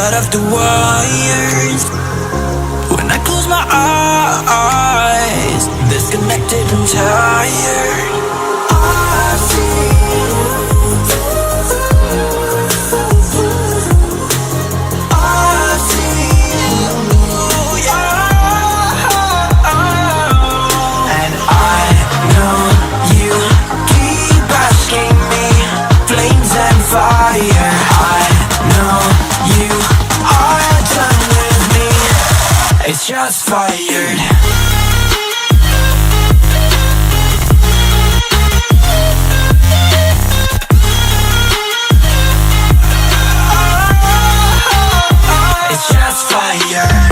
cut off the wires. When I close my eyes, disconnected and tired. I see shots fired. It's just fired.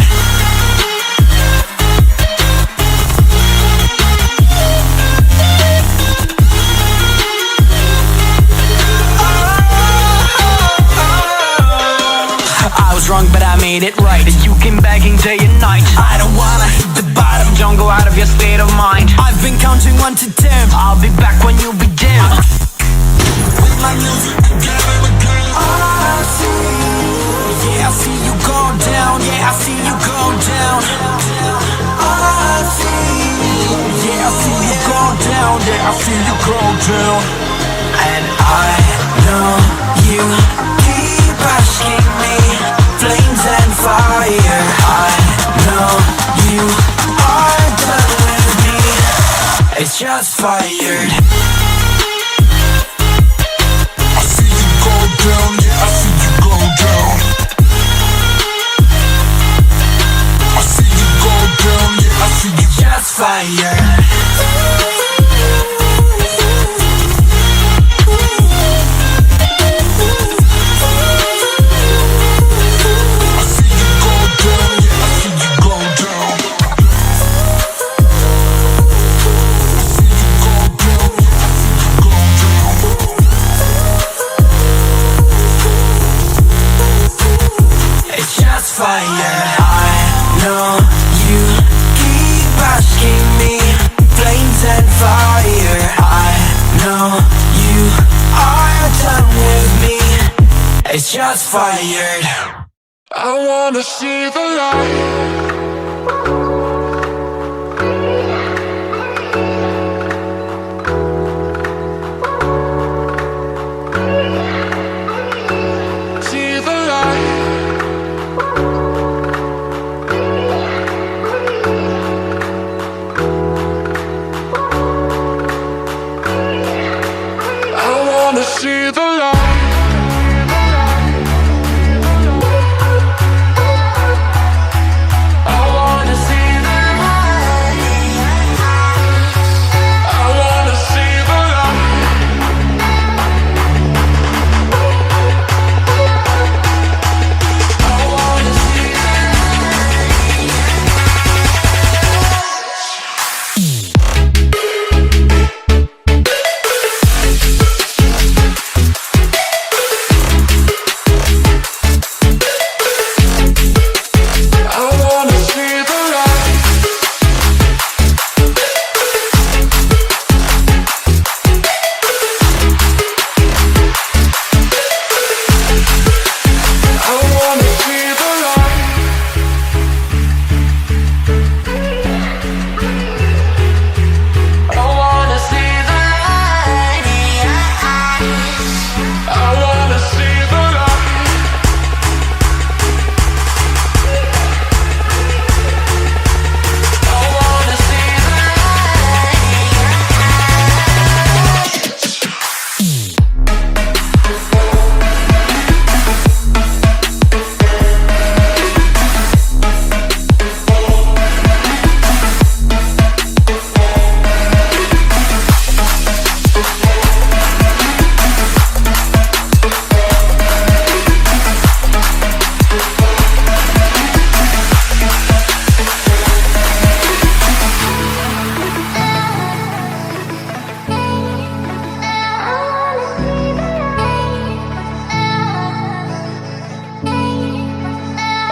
I was wrong, but I made it right. You came begging day and night. I don't wanna hit the bottom. Don't go out of your state of mind. I've been counting 1 to 10. I'll be back when you begin. With my music again. I see, yeah, I see you go down. Yeah, I see you go down. I see, yeah, I see you go down. Yeah, I see you go down. And I know you keep asking me. Flames and fire. I know you are done with me. It's just fired. I see you go down, yeah, I see you go down. I see you go down, yeah, I see you just fired. Fire. I know you keep asking me. Flames and fire. I know you are done with me. It's just fired. I wanna see the light. See the light. I wanna see the light. I wanna see the light. I wanna see the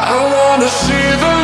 I wanna see the